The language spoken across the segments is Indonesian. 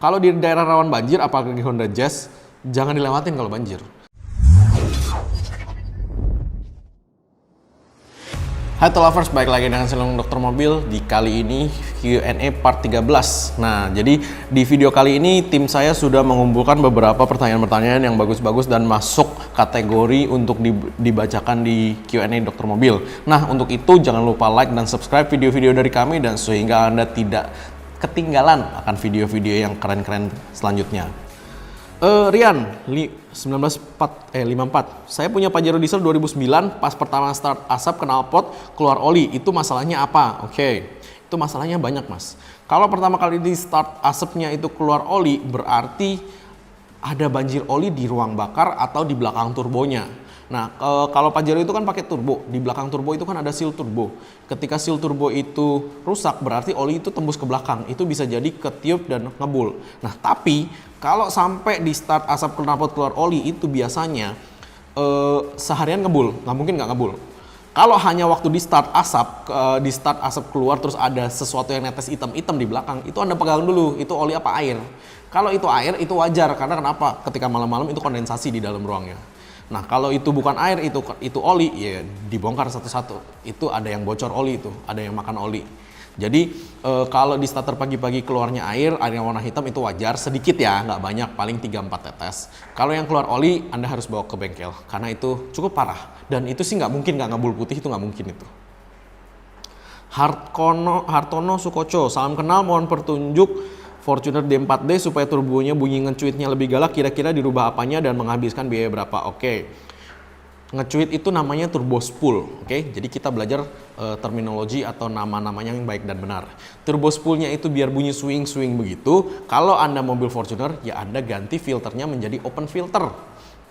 Kalau di daerah rawan banjir, apalagi Honda Jazz, jangan dilewatin kalau banjir. Hai lovers, balik lagi dengan Silung Dokter Mobil di kali ini Q&A part 13. Nah, jadi di video kali ini tim saya sudah mengumpulkan beberapa pertanyaan-pertanyaan yang bagus-bagus dan masuk kategori untuk dibacakan di Q&A Dokter Mobil. Nah, untuk itu jangan lupa like dan subscribe video-video dari kami dan sehingga Anda tidak ketinggalan akan video-video yang keren-keren selanjutnya. Rian, 54. Saya punya Pajero diesel 2009, pas pertama start asap knalpot keluar oli. Itu masalahnya apa? Oke, itu masalahnya banyak, Mas. Kalau pertama kali di start asapnya itu keluar oli, berarti ada banjir oli di ruang bakar atau di belakang turbonya. Nah, kalau Pajero itu kan pakai turbo, di belakang turbo itu kan ada seal turbo. Ketika seal turbo itu rusak, berarti oli itu tembus ke belakang. Itu bisa jadi ketiup dan ngebul. Nah, tapi kalau sampai di start asap knalpot keluar oli itu biasanya seharian ngebul, nggak mungkin nggak ngebul. Kalau hanya waktu di start asap keluar terus ada sesuatu yang netes hitam-hitam di belakang, itu Anda pegang dulu, itu oli apa air. Kalau itu air, itu wajar, karena kenapa? Ketika malam-malam itu kondensasi di dalam ruangnya. Nah, kalau itu bukan air, itu oli, ya dibongkar satu-satu. Itu ada yang bocor oli itu, ada yang makan oli. Jadi kalau di starter pagi-pagi keluarnya air yang warna hitam itu wajar, sedikit ya, nggak banyak, paling 3-4 tetes. Kalau yang keluar oli, Anda harus bawa ke bengkel, karena itu cukup parah. Dan itu sih nggak mungkin, nggak ngebul putih, itu nggak mungkin itu. Hartono Sukoco, salam kenal, mohon petunjuk Fortuner D4D supaya turbonya bunyi ngecuitnya lebih galak, kira-kira dirubah apanya dan menghabiskan biaya berapa? Oke. Ngecuit itu namanya turbo spool, oke? Jadi kita belajar terminologi atau nama-namanya yang baik dan benar. Turbo spoolnya itu biar bunyi swing-swing begitu. Kalau Anda mobil Fortuner, ya Anda ganti filternya menjadi open filter.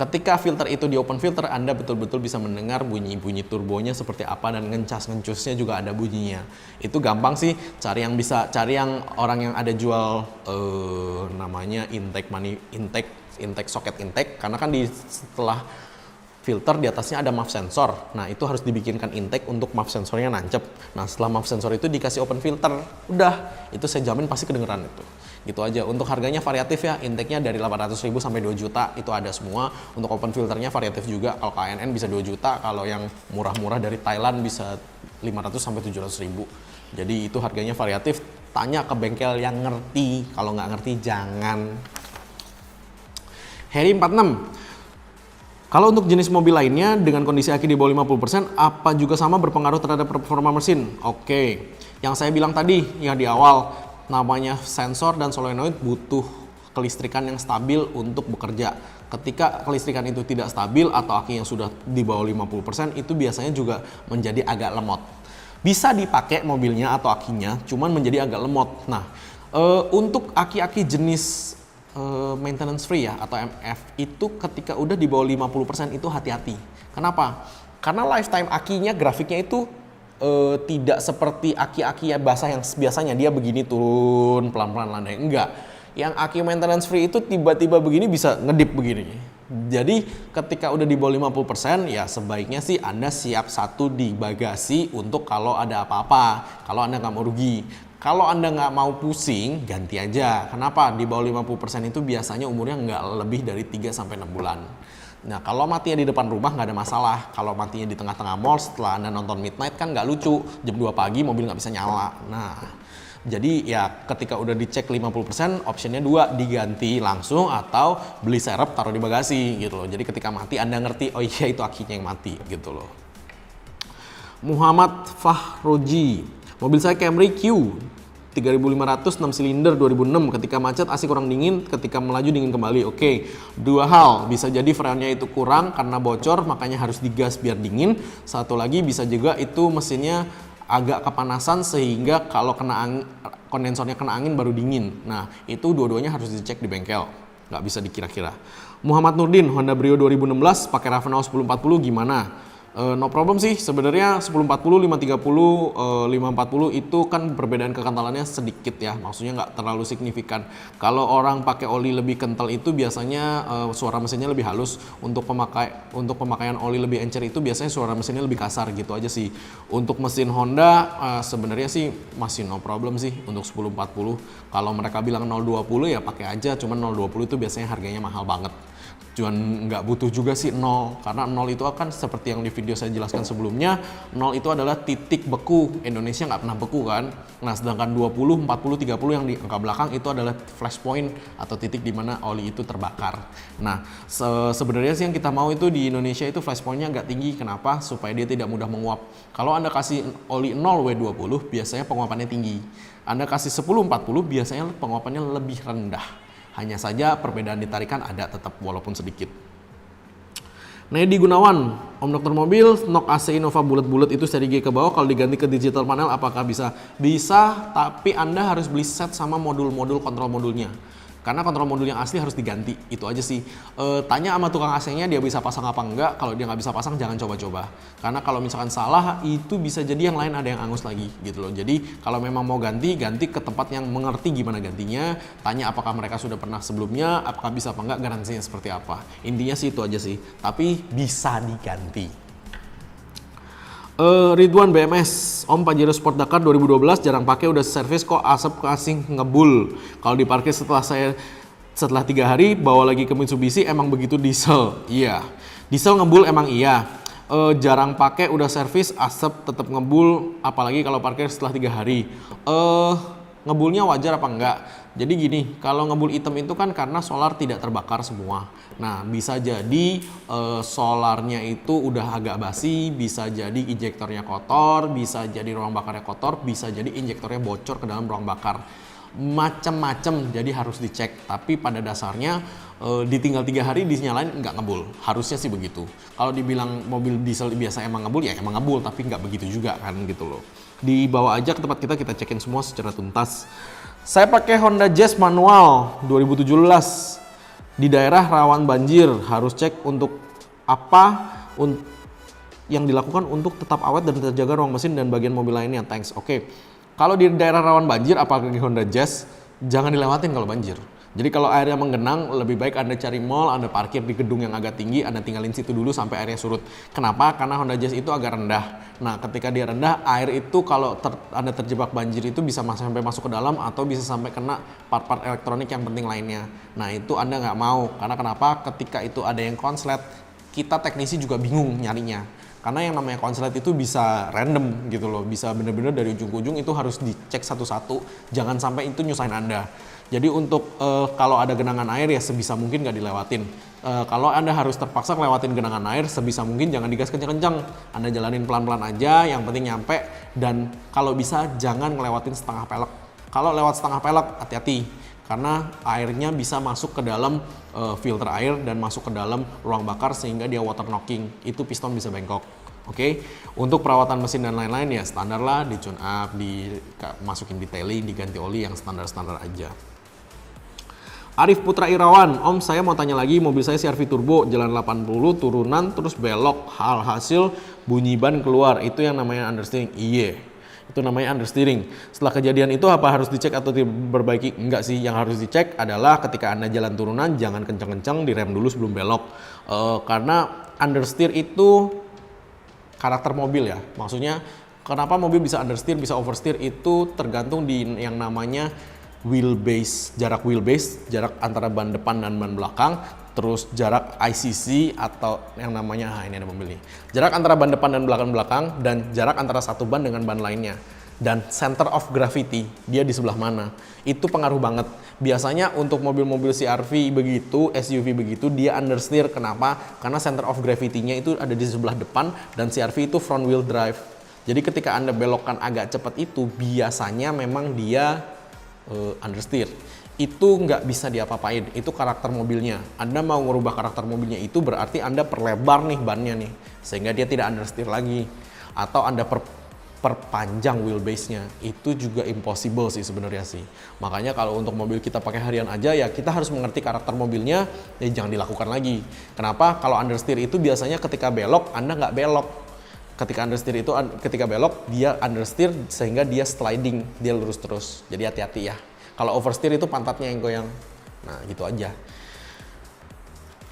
Ketika filter itu di open filter, Anda betul-betul bisa mendengar bunyi-bunyi turbonya seperti apa dan ngencas-ngencusnya juga ada bunyinya. Itu gampang sih, cari yang orang yang ada jual namanya intake socket intake, karena kan setelah filter di atasnya ada MUF sensor. Nah, itu harus dibikinkan intake untuk MUF sensornya nancep. Nah, setelah MUF sensor itu dikasih open filter. Udah, itu saya jamin pasti kedengeran itu. Gitu aja. Untuk harganya variatif ya, intake-nya dari 800.000 sampai 2 juta, itu ada semua. Untuk open filternya variatif juga. Kalau KNN bisa 2 juta, kalau yang murah-murah dari Thailand bisa 500 sampai 700.000. Jadi itu harganya variatif. Tanya ke bengkel yang ngerti. Kalau nggak ngerti jangan. Harry 46. Kalau untuk jenis mobil lainnya dengan kondisi aki di bawah 50%, apa juga sama berpengaruh terhadap performa mesin? Oke, yang saya bilang tadi ya di awal, namanya sensor dan solenoid butuh kelistrikan yang stabil untuk bekerja. Ketika kelistrikan itu tidak stabil atau aki yang sudah di bawah 50%, itu biasanya juga menjadi agak lemot. Bisa dipakai mobilnya atau akinya, cuman menjadi agak lemot. Nah, untuk aki-aki jenis maintenance free ya atau MF itu ketika udah di bawah 50% itu hati-hati. Kenapa? Karena lifetime akinya grafiknya itu tidak seperti aki-aki basah yang biasanya dia begini turun pelan-pelan landai. Enggak. Yang aki maintenance free itu tiba-tiba begini bisa ngedip begini. Jadi ketika udah di bawah 50% ya sebaiknya sih Anda siap satu di bagasi untuk kalau ada apa-apa, kalau Anda nggak mau rugi. Kalau Anda nggak mau pusing, ganti aja. Kenapa? Di bawah 50% itu biasanya umurnya nggak lebih dari 3-6 bulan. Nah, kalau matinya di depan rumah nggak ada masalah. Kalau matinya di tengah-tengah mall setelah Anda nonton midnight kan nggak lucu. Jam 2 pagi mobil nggak bisa nyala. Nah, jadi ya ketika udah dicek 50%, optionnya 2, diganti langsung atau beli serep taruh di bagasi gitu loh. Jadi ketika mati Anda ngerti, oh iya itu akinya yang mati gitu loh. Muhammad Fahroji. Mobil saya Camry Q 3500 6 silinder 2006, ketika macet AC kurang dingin, ketika melaju dingin kembali. Oke, dua hal, bisa jadi freonnya itu kurang karena bocor makanya harus digas biar dingin. Satu lagi bisa juga itu mesinnya agak kepanasan sehingga kalau kondensornya kena angin baru dingin. Nah, itu dua-duanya harus dicek di bengkel, nggak bisa dikira-kira. Muhammad Nurdin, Honda Brio 2016 pakai Ravenau 1040 gimana? No problem sih sebenarnya 1040, 530, 540 itu kan perbedaan kekantalannya sedikit ya, maksudnya nggak terlalu signifikan. Kalau orang pakai oli lebih kental itu biasanya suara mesinnya lebih halus. Untuk pemakaian oli lebih encer itu biasanya suara mesinnya lebih kasar gitu aja sih. Untuk mesin Honda sebenarnya sih masih no problem sih untuk 1040. Kalau mereka bilang 020 ya pakai aja, cuman 020 itu biasanya harganya mahal banget. Cuman nggak butuh juga sih 0, karena 0 itu akan seperti yang di video saya jelaskan sebelumnya, 0 itu adalah titik beku. Indonesia nggak pernah beku kan. Nah sedangkan 20, 40, 30 yang di angka belakang itu adalah flash point atau titik di mana oli itu terbakar. Nah sebenarnya sih yang kita mau itu di Indonesia itu flash pointnya nggak tinggi. Kenapa? Supaya dia tidak mudah menguap. Kalau Anda kasih oli 0W20 biasanya penguapannya tinggi. Anda kasih 1040 biasanya penguapannya lebih rendah. Hanya saja perbedaan di tarikan ada tetap walaupun sedikit. Nedi Gunawan, Om Dokter Mobil, nok AC Innova bulat-bulat itu seri G ke bawah, kalau diganti ke digital panel apakah bisa? Bisa, tapi Anda harus beli set sama modul-modul kontrol modulnya. Karena kontrol modul yang asli harus diganti, itu aja sih. Tanya sama tukang AC-nya dia bisa pasang apa enggak. Kalau dia nggak bisa pasang jangan coba-coba. Karena kalau misalkan salah itu bisa jadi yang lain ada yang angus lagi gitu loh. Jadi kalau memang mau ganti ke tempat yang mengerti gimana gantinya. Tanya apakah mereka sudah pernah sebelumnya, apakah bisa apa enggak, garansinya seperti apa. Intinya sih itu aja sih. Tapi bisa diganti. Ridwan BMS, Om Pajero Sport Dakar 2012 jarang pakai, udah servis kok asap kasih ngebul. Kalau diparkir setelah 3 hari bawa lagi ke Mitsubishi, emang begitu diesel? Iya, diesel ngebul emang iya. Jarang pakai udah servis asap tetap ngebul, apalagi kalau parkir setelah 3 hari. Ngebulnya wajar apa enggak? Jadi gini, kalau ngebul hitam itu kan karena solar tidak terbakar semua. Nah, bisa jadi solarnya itu udah agak basi, bisa jadi injektornya kotor, bisa jadi ruang bakarnya kotor, bisa jadi injektornya bocor ke dalam ruang bakar. Macem-macem, jadi harus dicek. Tapi pada dasarnya ditinggal 3 hari dinyalain nggak ngebul. Harusnya sih begitu. Kalau dibilang mobil diesel biasa emang ngebul, ya emang ngebul, tapi nggak begitu juga kan gitu loh. Dibawa aja ke tempat kita cekin semua secara tuntas. Saya pakai Honda Jazz manual 2017 di daerah rawan banjir, harus cek untuk apa yang dilakukan untuk tetap awet dan terjaga ruang mesin dan bagian mobil lainnya. Thanks. Oke. Kalau di daerah rawan banjir apalagi Honda Jazz jangan dilewatin kalau banjir. Jadi kalau airnya menggenang, lebih baik Anda cari mall, Anda parkir di gedung yang agak tinggi, Anda tinggalin situ dulu sampai airnya surut. Kenapa? Karena Honda Jazz itu agak rendah. Nah, ketika dia rendah, air itu kalau Anda terjebak banjir itu bisa sampai masuk ke dalam atau bisa sampai kena part-part elektronik yang penting lainnya. Nah, itu Anda nggak mau. Karena kenapa? Ketika itu ada yang konslet, kita teknisi juga bingung nyarinya. Karena yang namanya konslet itu bisa random gitu loh, bisa bener-bener dari ujung ke ujung, itu harus dicek satu-satu, jangan sampai itu nyusahin Anda. Jadi untuk kalau ada genangan air ya sebisa mungkin nggak dilewatin. Kalau Anda harus terpaksa ngelewatin genangan air, sebisa mungkin jangan digas kenceng-kenceng. Anda jalanin pelan-pelan aja, yang penting nyampe, dan kalau bisa jangan ngelewatin setengah pelek. Kalau lewat setengah pelek, hati-hati. Karena airnya bisa masuk ke dalam filter air dan masuk ke dalam ruang bakar sehingga dia water knocking, itu piston bisa bengkok. Oke, untuk perawatan mesin dan lain-lain ya standar lah, di tune up, dimasukin detailing, diganti oli yang standar-standar aja. Arif Putra Irawan, Om saya mau tanya lagi, mobil saya CR-V turbo, jalan 80, turunan, terus belok, hasil bunyi ban keluar, itu yang namanya understeering. Iya, itu namanya understeering. Setelah kejadian itu apa harus dicek atau diperbaiki? Enggak sih, yang harus dicek adalah ketika Anda jalan turunan, jangan kenceng-kenceng, direm dulu sebelum belok. Karena understeer itu karakter mobil ya, maksudnya kenapa mobil bisa understeer, bisa oversteer, itu tergantung di yang namanya wheelbase, jarak wheelbase, jarak antara ban depan dan ban belakang, terus jarak ICC atau yang namanya, ini ada mobil nih, jarak antara ban depan dan belakang, dan jarak antara satu ban dengan ban lainnya, dan center of gravity, dia di sebelah mana, itu pengaruh banget. Biasanya untuk mobil-mobil CR-V begitu, SUV begitu, dia understeer. Kenapa? Karena center of gravity-nya itu ada di sebelah depan, dan CR-V itu front wheel drive. Jadi ketika Anda belokkan agak cepat itu, biasanya memang dia understeer. Itu nggak bisa diapa-apain, itu karakter mobilnya. Anda mau ngerubah karakter mobilnya itu berarti Anda perlebar nih bannya nih, sehingga dia tidak understeer lagi. Atau Anda perpanjang wheelbase-nya, itu juga impossible sih sebenarnya sih. Makanya kalau untuk mobil kita pakai harian aja ya kita harus mengerti karakter mobilnya, ya jangan dilakukan lagi. Kenapa? Kalau understeer itu biasanya ketika belok Anda nggak belok, ketika understeer itu ketika belok dia understeer sehingga dia sliding, dia lurus terus. Jadi hati-hati ya. Kalau oversteer itu pantatnya yang goyang. Nah, gitu aja.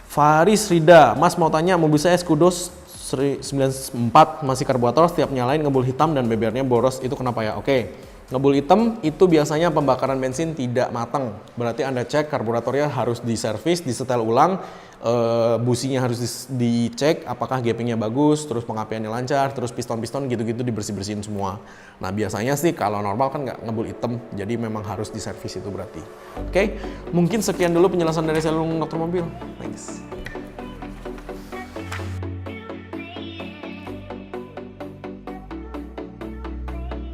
Faris Rida, Mas mau tanya, mobil saya Skudos 94 masih karburator, setiap nyalain ngebul hitam dan BBR-nya boros, itu kenapa ya? Oke, ngebul hitam itu biasanya pembakaran bensin tidak matang. Berarti Anda cek karburatornya harus diservis, disetel ulang, businya harus dicek apakah gapingnya bagus, terus pengapiannya lancar, terus piston-piston gitu-gitu dibersih-bersihin semua. Nah biasanya sih kalau normal kan nggak ngebul hitam, jadi memang harus diservis itu berarti. Oke, mungkin sekian dulu penjelasan dari Selung Dokter Mobil. Thanks.